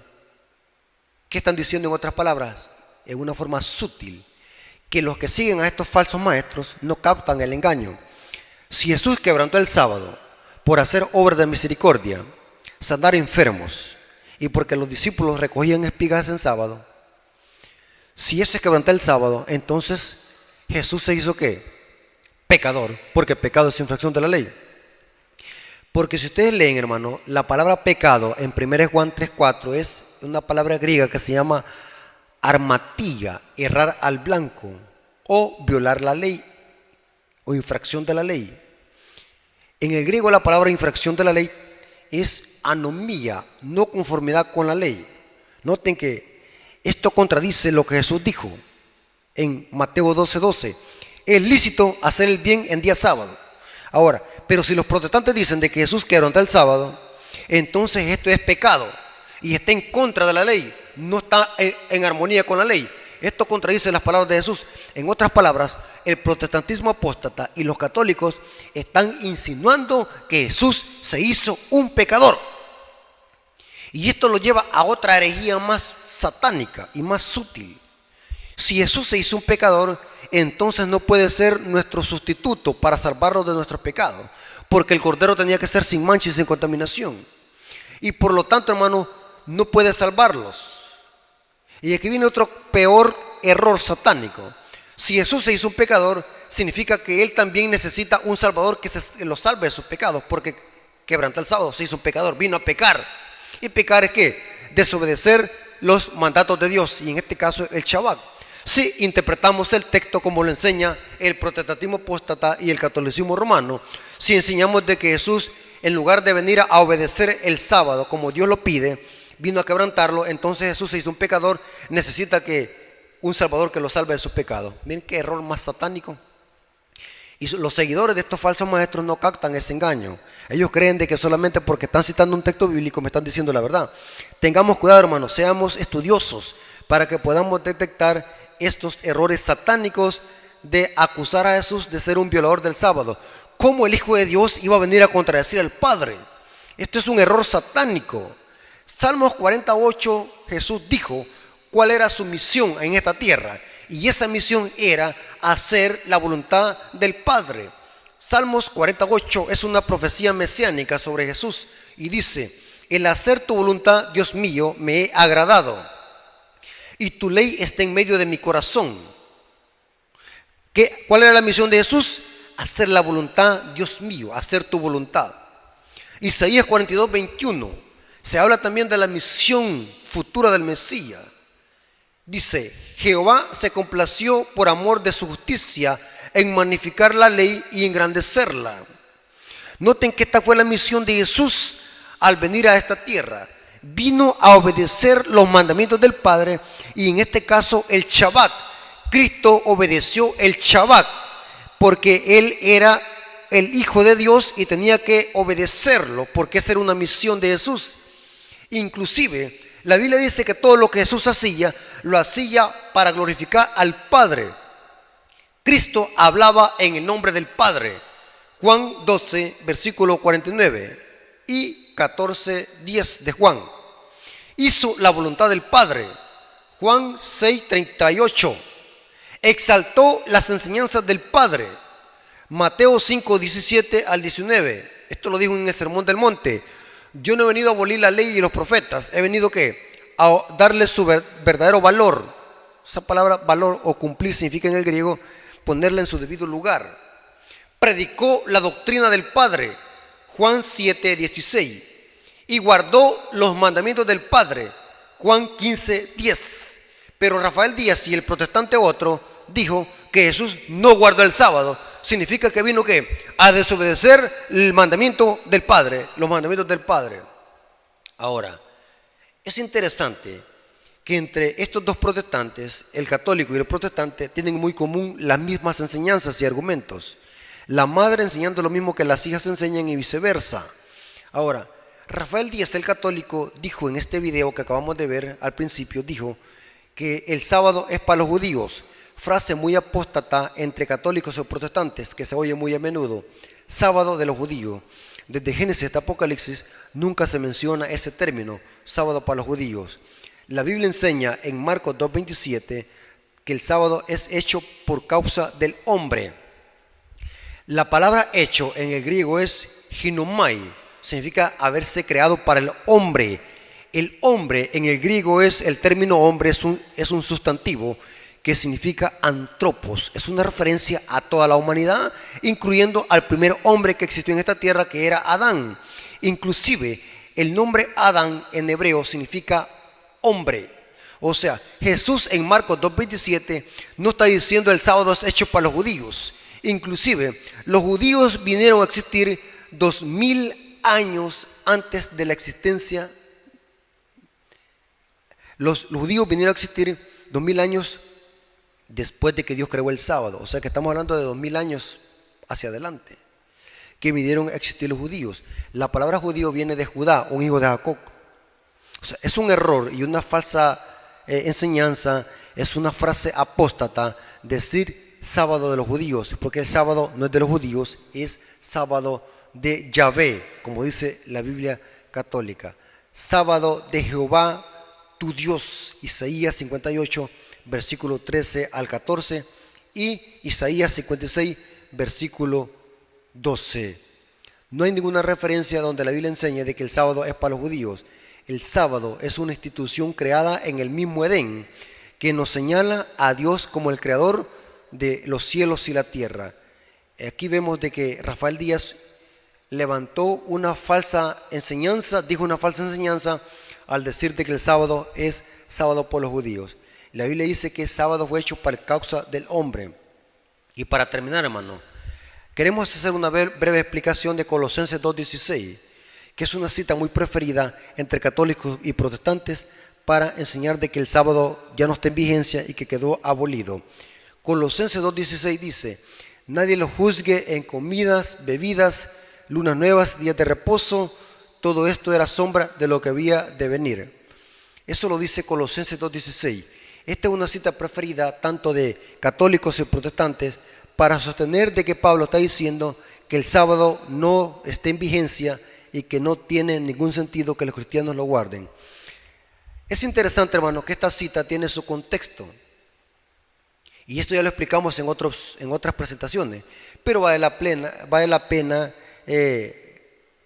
¿qué están diciendo en otras palabras? En una forma sutil, que los que siguen a estos falsos maestros no captan el engaño. Si Jesús quebrantó el sábado por hacer obras de misericordia, sanar enfermos y porque los discípulos recogían espigas en sábado, si eso es quebrantar el sábado, entonces Jesús se hizo ¿qué? Pecador, porque pecado es infracción de la ley. Porque si ustedes leen, hermano, la palabra pecado en 1 Juan 3:4 es una palabra griega que se llama armatilla, errar al blanco, o violar la ley, o infracción de la ley. En el griego la palabra infracción de la ley es anomía, no conformidad con la ley. Noten que esto contradice lo que Jesús dijo en Mateo 12:12. Es lícito hacer el bien en día sábado. Ahora, pero si los protestantes dicen de que Jesús quebrantó el sábado, entonces esto es pecado y está en contra de la ley, no está en armonía con la ley. Esto contradice las palabras de Jesús. En otras palabras, el protestantismo apóstata y los católicos están insinuando que Jesús se hizo un pecador. Y esto lo lleva a otra herejía más satánica y más sutil. Si Jesús se hizo un pecador, entonces no puede ser nuestro sustituto para salvarnos de nuestros pecados, porque el cordero tenía que ser sin mancha y sin contaminación. Y por lo tanto, hermano, no puede salvarlos. Y aquí viene otro peor error satánico. Si Jesús se hizo un pecador, significa que Él también necesita un salvador que lo salve de sus pecados, porque quebrantó el sábado, se hizo un pecador, vino a pecar. ¿Y pecar es qué? Desobedecer los mandatos de Dios, y en este caso el Shabbat. Si interpretamos el texto como lo enseña el protestantismo apóstata y el catolicismo romano, si enseñamos de que Jesús, en lugar de venir a obedecer el sábado como Dios lo pide, vino a quebrantarlo, entonces Jesús se hizo un pecador, necesita que un salvador que lo salve de sus pecados. Miren qué error más satánico. Y los seguidores de estos falsos maestros no captan ese engaño. Ellos creen de que solamente porque están citando un texto bíblico me están diciendo la verdad. Tengamos cuidado, hermanos, seamos estudiosos para que podamos detectar estos errores satánicos de acusar a Jesús de ser un violador del sábado. ¿Cómo el Hijo de Dios iba a venir a contradecir al Padre? Esto es un error satánico. Salmos 48, Jesús dijo cuál era su misión en esta tierra, y esa misión era hacer la voluntad del Padre. Salmos 48 es una profecía mesiánica sobre Jesús y dice: el hacer tu voluntad, Dios mío, me he agradado, y tu ley está en medio de mi corazón. ¿Cuál era la misión de Jesús? Hacer la voluntad, Dios mío, hacer tu voluntad. Isaías 42:21 se habla también de la misión futura del Mesías. Dice: Jehová se complació por amor de su justicia en magnificar la ley y engrandecerla. Noten que esta fue la misión de Jesús al venir a esta tierra. Vino a obedecer los mandamientos del Padre, y en este caso el Shabbat. Cristo obedeció el Shabbat porque Él era el Hijo de Dios y tenía que obedecerlo, porque esa era una misión de Jesús. Inclusive la Biblia dice que todo lo que Jesús hacía, lo hacía para glorificar al Padre. Cristo hablaba en el nombre del Padre. Juan 12, versículo 49 y 14:10 de Juan. Hizo la voluntad del Padre. Juan 6:38. Exaltó las enseñanzas del Padre. Mateo 5, 17 al 19. Esto lo dijo en el Sermón del Monte. Yo no he venido a abolir la ley y los profetas. He venido ¿qué? A darles su verdadero valor. Esa palabra valor o cumplir significa en el griego ponerla en su debido lugar. Predicó la doctrina del Padre. Juan 7, 16. Y guardó los mandamientos del Padre. Juan 15, 10. Pero Rafael Díaz y el protestante otro dijo que Jesús no guardó el sábado. Significa que vino ¿qué? A desobedecer el mandamiento del Padre, los mandamientos del Padre. Ahora, es interesante que entre estos dos protestantes, el católico y el protestante, tienen muy común las mismas enseñanzas y argumentos. La madre enseñando lo mismo que las hijas enseñan y viceversa. Ahora, Rafael Díaz, el católico, dijo en este video que acabamos de ver al principio, dijo que el sábado es para los judíos. Frase muy apóstata entre católicos o protestantes que se oye muy a menudo. Sábado de los judíos. Desde Génesis hasta Apocalipsis nunca se menciona ese término, sábado para los judíos. La Biblia enseña en Marcos 2:27 que el sábado es hecho por causa del hombre. La palabra hecho en el griego es ginomai, significa haberse creado para el hombre. El hombre en el griego el término hombre es un sustantivo que significa antropos. Es una referencia a toda la humanidad, incluyendo al primer hombre que existió en esta tierra, que era Adán. Inclusive el nombre Adán en hebreo significa hombre. O sea, Jesús en Marcos 2:27 no está diciendo el sábado es hecho para los judíos. Inclusive los judíos vinieron a existir 2000 años antes de la existencia. Los judíos vinieron a existir 2000 años después de que Dios creó el sábado. O sea que estamos hablando de 2000 años hacia adelante que vinieron a existir los judíos. La palabra judío viene de Judá, un hijo de Jacob. O sea, es un error y una falsa enseñanza, es una frase apóstata decir sábado de los judíos, porque el sábado no es de los judíos, es sábado de Yahvé, como dice la Biblia católica. Sábado de Jehová tu Dios, Isaías 58, versículo 13 al 14 y Isaías 56, versículo 12. No hay ninguna referencia donde la Biblia enseñe de que el sábado es para los judíos. El sábado es una institución creada en el mismo Edén que nos señala a Dios como el creador de los cielos y la tierra. Aquí vemos de que Rafael Díaz levantó una falsa enseñanza, dijo una falsa enseñanza al decir de que el sábado es sábado por los judíos. La Biblia dice que el sábado fue hecho para causa del hombre. Y para terminar, hermano, queremos hacer una breve explicación de Colosenses 2:16, que es una cita muy preferida entre católicos y protestantes para enseñar de que el sábado ya no está en vigencia y que quedó abolido. Colosenses 2:16 dice: nadie lo juzgue en comidas, bebidas, lunas nuevas, días de reposo. Todo esto era sombra de lo que había de venir. Eso lo dice Colosenses 2:16. Esta es una cita preferida tanto de católicos y protestantes para sostener de que Pablo está diciendo que el sábado no está en vigencia y que no tiene ningún sentido que los cristianos lo guarden. Es interesante, hermano, que esta cita tiene su contexto. Y esto ya lo explicamos en otras presentaciones, pero vale la pena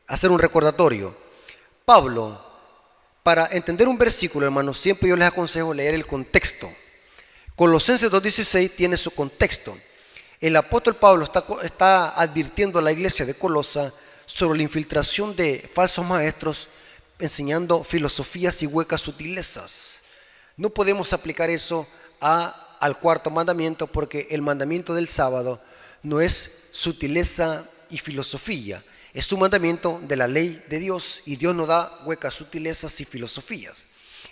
hacer un recordatorio. Pablo, para entender un versículo, hermano, siempre yo les aconsejo leer el contexto. Colosenses 2:16 tiene su contexto. El apóstol Pablo está advirtiendo a la iglesia de Colosa sobre la infiltración de falsos maestros enseñando filosofías y huecas sutilezas. No podemos aplicar eso al cuarto mandamiento, porque el mandamiento del sábado no es sutileza y filosofía, es un mandamiento de la ley de Dios, y Dios no da huecas sutilezas y filosofías.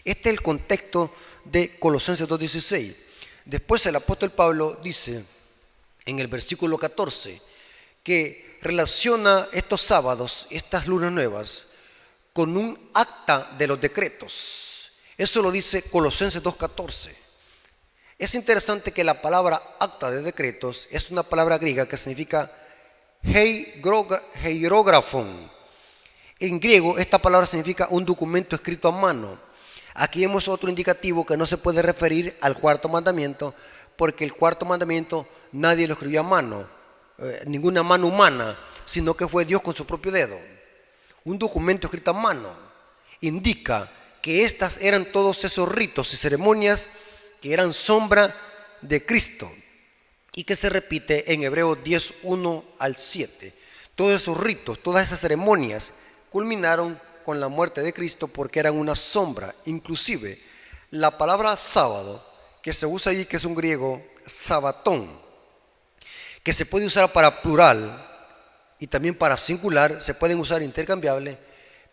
Este es el contexto de Colosenses 2:16. Después el apóstol Pablo dice en el versículo 14 que relaciona estos sábados, estas lunas nuevas, con un acta de los decretos. Eso lo dice Colosenses 2:14. Es interesante que la palabra acta de decretos es una palabra griega que significa hierografón. En griego esta palabra significa un documento escrito a mano. Aquí vemos otro indicativo que no se puede referir al cuarto mandamiento, porque el cuarto mandamiento nadie lo escribió a mano. ninguna mano humana, sino que fue Dios con su propio dedo. Un documento escrito a mano indica que estas eran todos esos ritos y ceremonias que eran sombra de Cristo y que se repite en Hebreos 10:1-7. Todos esos ritos, todas esas ceremonias culminaron con la muerte de Cristo porque eran una sombra. Inclusive la palabra sábado que se usa allí, que es un griego sabatón, que se puede usar para plural y también para singular, se pueden usar intercambiables,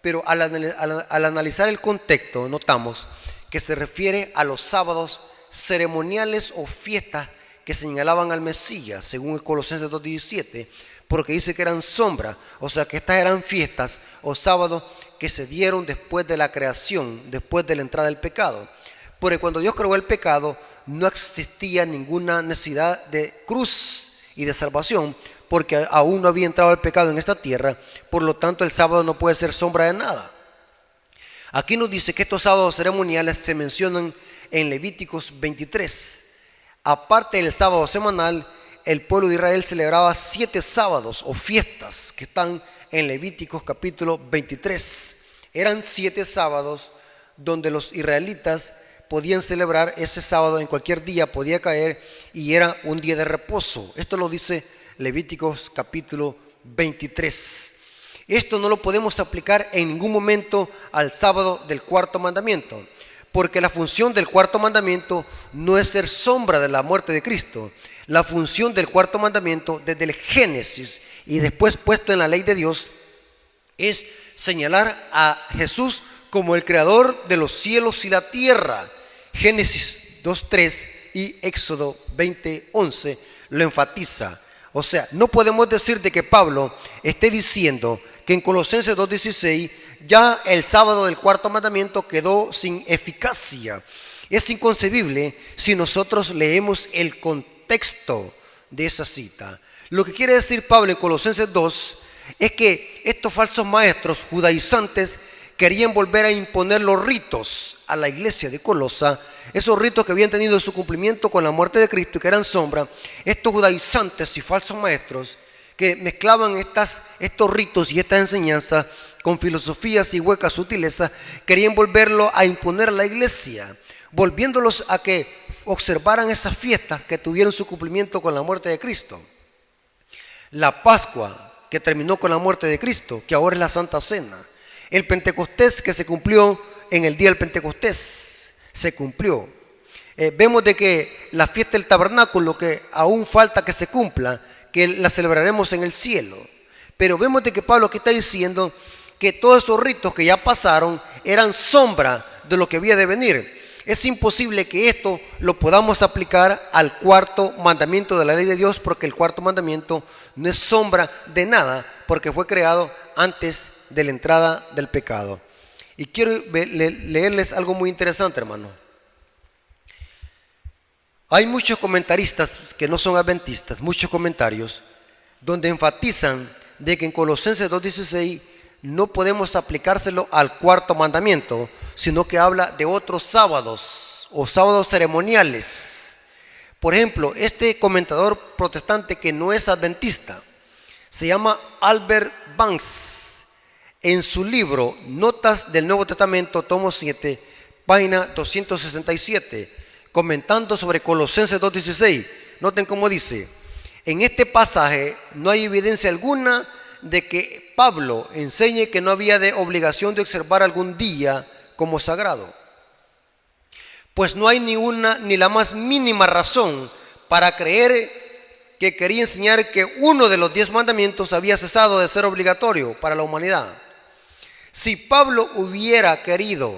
pero al analizar el contexto notamos que se refiere a los sábados ceremoniales o fiestas que señalaban al Mesías, según el Colosenses 2:17, porque dice que eran sombra, o sea que estas eran fiestas o sábados que se dieron después de la creación, después de la entrada del pecado. Porque cuando Dios creó el pecado, no existía ninguna necesidad de cruz y de salvación, porque aún no había entrado el pecado en esta tierra. Por lo tanto, el sábado no puede ser sombra de nada. Aquí nos dice que estos sábados ceremoniales se mencionan en Levíticos 23. Aparte del sábado semanal, el pueblo de Israel celebraba 7 sábados o fiestas que están en Levíticos capítulo 23. Eran 7 sábados donde los israelitas podían celebrar ese sábado, en cualquier día podía caer y era un día de reposo. Esto lo dice Levíticos capítulo 23. Esto no lo podemos aplicar en ningún momento al sábado del cuarto mandamiento, porque la función del cuarto mandamiento no es ser sombra de la muerte de Cristo. La función del cuarto mandamiento desde el Génesis y después puesto en la ley de Dios es señalar a Jesús como el creador de los cielos y la tierra. Génesis 2:3 y Éxodo 20:11 lo enfatiza. O sea, no podemos decir de que Pablo esté diciendo que en Colosenses 2:16 ya el sábado del cuarto mandamiento quedó sin eficacia. Es inconcebible si nosotros leemos el contexto de esa cita. Lo que quiere decir Pablo en Colosenses 2 es que estos falsos maestros judaizantes querían volver a imponer los ritos a la iglesia de Colosa, esos ritos que habían tenido su cumplimiento con la muerte de Cristo y que eran sombra. Estos judaizantes y falsos maestros que mezclaban estos ritos y estas enseñanzas con filosofías y huecas sutilezas, querían volverlo a imponer a la iglesia, volviéndolos a que observaran esas fiestas que tuvieron su cumplimiento con la muerte de Cristo. La Pascua, que terminó con la muerte de Cristo, que ahora es la Santa Cena. El Pentecostés, que se cumplió en el día del Pentecostés, se cumplió. Vemos de que la fiesta del tabernáculo, que aún falta que se cumpla, que la celebraremos en el cielo. Pero vemos de que Pablo aquí está diciendo que todos esos ritos que ya pasaron eran sombra de lo que había de venir. Es imposible que esto lo podamos aplicar al cuarto mandamiento de la ley de Dios, porque el cuarto mandamiento no es sombra de nada, porque fue creado antes de la entrada del pecado. Y quiero leerles algo muy interesante, hermano. Hay muchos comentaristas que no son adventistas, muchos comentarios, donde enfatizan de que en Colosenses 2:16 no podemos aplicárselo al cuarto mandamiento, sino que habla de otros sábados o sábados ceremoniales. Por ejemplo, este comentador protestante que no es adventista se llama Albert Banks. En su libro Notas del Nuevo Testamento, tomo 7, página 267, comentando sobre Colosenses 2:16, noten cómo dice: en este pasaje no hay evidencia alguna de que Pablo enseñe que no había de obligación de observar algún día como sagrado, pues no hay ni la más mínima razón para creer que quería enseñar que uno de los 10 mandamientos había cesado de ser obligatorio para la humanidad. Si Pablo hubiera querido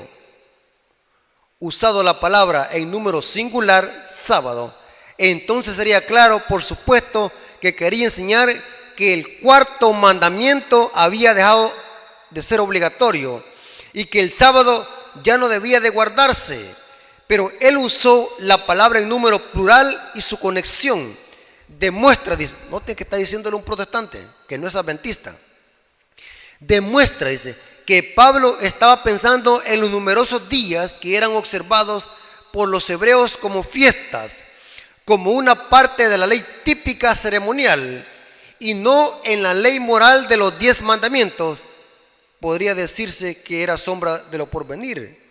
usado la palabra en número singular, sábado, entonces sería claro, por supuesto, que quería enseñar que el cuarto mandamiento había dejado de ser obligatorio y que el sábado ya no debía de guardarse. Pero él usó la palabra en número plural y su conexión demuestra, note que está diciéndole un protestante que no es adventista, demuestra, dice, que Pablo estaba pensando en los numerosos días que eran observados por los hebreos como fiestas, como una parte de la ley típica ceremonial, y no en la ley moral de los 10 mandamientos, podría decirse que era sombra de lo porvenir.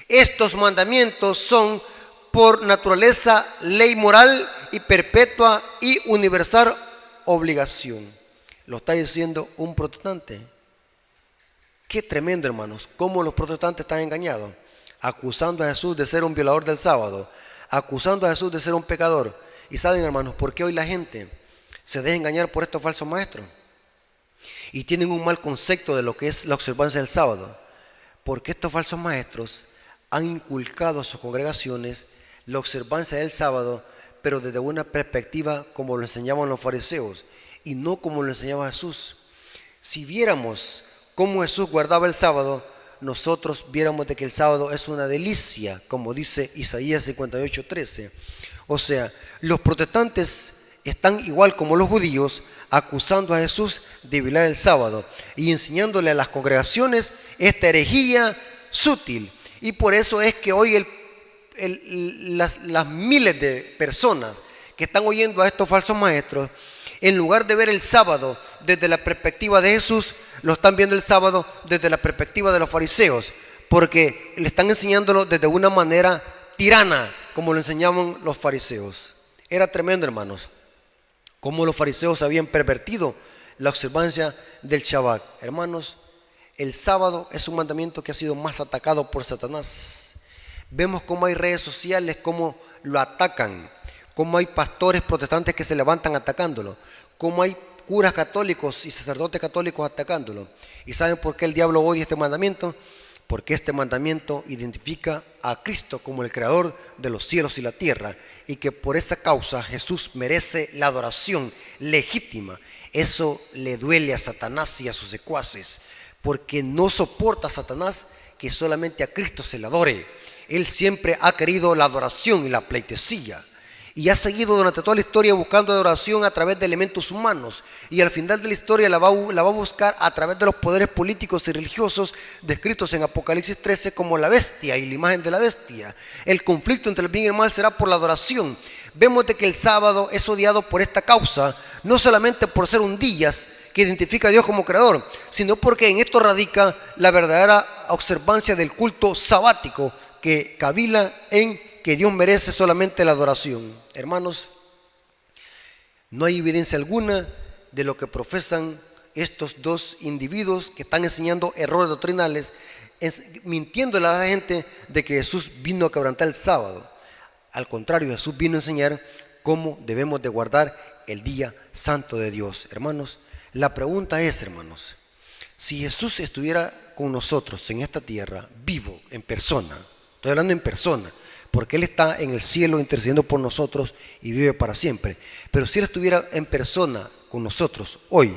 Estos mandamientos son por naturaleza ley moral y perpetua y universal obligación. Lo está diciendo un protestante. Qué tremendo, hermanos, cómo los protestantes están engañados, acusando a Jesús de ser un violador del sábado, acusando a Jesús de ser un pecador. Y saben, hermanos, ¿por qué hoy la gente se deja engañar por estos falsos maestros? Y tienen un mal concepto de lo que es la observancia del sábado, porque estos falsos maestros han inculcado a sus congregaciones la observancia del sábado, pero desde una perspectiva como lo enseñaban los fariseos y no como lo enseñaba Jesús. Si viéramos cómo Jesús guardaba el sábado, nosotros viéramos de que el sábado es una delicia, como dice Isaías 58:13. O sea, los protestantes están igual como los judíos, acusando a Jesús de violar el sábado y enseñándole a las congregaciones esta herejía sutil. Y por eso es que hoy las miles de personas que están oyendo a estos falsos maestros, en lugar de ver el sábado desde la perspectiva de Jesús, lo están viendo el sábado desde la perspectiva de los fariseos, porque le están enseñándolo desde una manera tirana, como lo enseñaban los fariseos. Era tremendo, hermanos, cómo los fariseos habían pervertido la observancia del Shabbat. Hermanos, el sábado es un mandamiento que ha sido más atacado por Satanás. Vemos cómo hay redes sociales, cómo lo atacan, cómo hay pastores protestantes que se levantan atacándolo, cómo hay curas católicos y sacerdotes católicos atacándolo. ¿Y saben por qué el diablo odia este mandamiento? Porque este mandamiento identifica a Cristo como el creador de los cielos y la tierra, y que por esa causa Jesús merece la adoración legítima. Eso le duele a Satanás y a sus secuaces, porque no soporta a Satanás que solamente a Cristo se le adore. Él siempre ha querido la adoración y la pleitesía, y ha seguido durante toda la historia buscando adoración a través de elementos humanos, y al final de la historia la va a buscar a través de los poderes políticos y religiosos descritos en Apocalipsis 13 como la bestia y la imagen de la bestia. El conflicto entre el bien y el mal será por la adoración. Vemos de que el sábado es odiado por esta causa, no solamente por ser un días que identifica a Dios como creador, sino porque en esto radica la verdadera observancia del culto sabático, que cavila en que Dios merece solamente la adoración. Hermanos, no hay evidencia alguna de lo que profesan estos dos individuos que están enseñando errores doctrinales, mintiéndole a la gente de que Jesús vino a quebrantar el sábado. Al contrario, Jesús vino a enseñar cómo debemos de guardar el día santo de Dios. Hermanos, la pregunta es, hermanos, si Jesús estuviera con nosotros en esta tierra, vivo, en persona, estoy hablando en persona, porque Él está en el cielo intercediendo por nosotros y vive para siempre. Pero si Él estuviera en persona con nosotros hoy,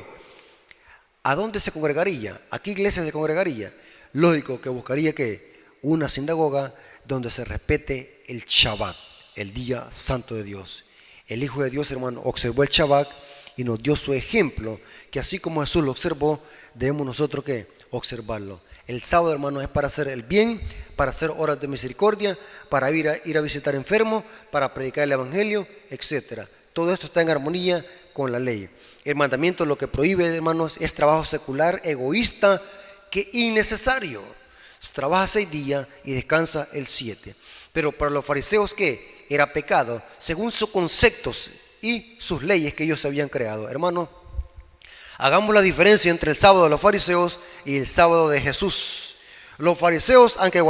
¿a dónde se congregaría? ¿A qué iglesia se congregaría? Lógico que buscaría que una sinagoga donde se respete el Shabbat, el día santo de Dios. El Hijo de Dios, hermano, observó el Shabbat y nos dio su ejemplo, que así como Jesús lo observó, debemos nosotros que observarlo. El sábado, hermano, es para hacer el bien, para hacer horas de misericordia, para ir a visitar enfermos, para predicar el evangelio, etc. Todo esto está en armonía con la ley. El mandamiento lo que prohíbe, hermanos, es trabajo secular, egoísta, que innecesario. Trabaja 6 días y descansa el 7. Pero para los fariseos, ¿qué? Era pecado, según sus conceptos y sus leyes que ellos habían creado. Hermanos, hagamos la diferencia entre el sábado de los fariseos y el sábado de Jesús. Los fariseos, aunque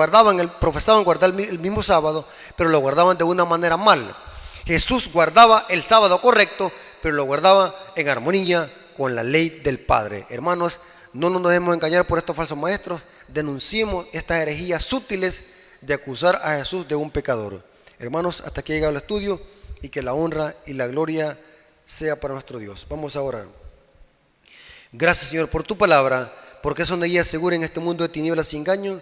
profesaban guardar el mismo sábado, pero lo guardaban de una manera mal. Jesús guardaba el sábado correcto, pero lo guardaba en armonía con la ley del Padre. Hermanos, no nos dejemos engañar por estos falsos maestros. Denunciemos estas herejías sutiles de acusar a Jesús de un pecador. Hermanos, hasta aquí ha llegado el estudio, y que la honra y la gloria sea para nuestro Dios. Vamos a orar. Gracias, Señor, por tu palabra, porque es una guía segura en este mundo de tinieblas y engaño.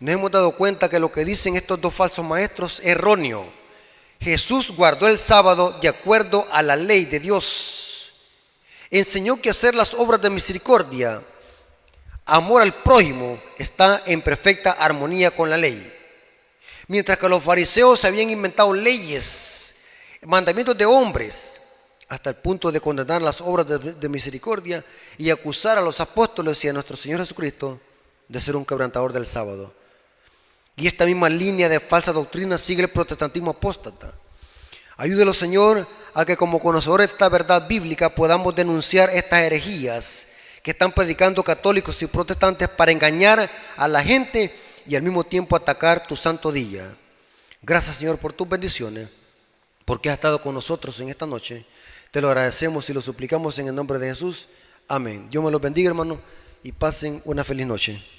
Nos hemos dado cuenta que lo que dicen estos dos falsos maestros es erróneo. Jesús guardó el sábado de acuerdo a la ley de Dios. Enseñó que hacer las obras de misericordia, amor al prójimo, está en perfecta armonía con la ley. Mientras que los fariseos habían inventado leyes, mandamientos de hombres, hasta el punto de condenar las obras de misericordia y acusar a los apóstoles y a nuestro Señor Jesucristo de ser un quebrantador del sábado. Y esta misma línea de falsa doctrina sigue el protestantismo apóstata. Ayúdelo, Señor, a que como conocedores de esta verdad bíblica podamos denunciar estas herejías que están predicando católicos y protestantes para engañar a la gente y al mismo tiempo atacar tu santo día. Gracias, Señor, por tus bendiciones, porque has estado con nosotros en esta noche. Te lo agradecemos y lo suplicamos en el nombre de Jesús. Amén. Dios me los bendiga, hermano, y pasen una feliz noche.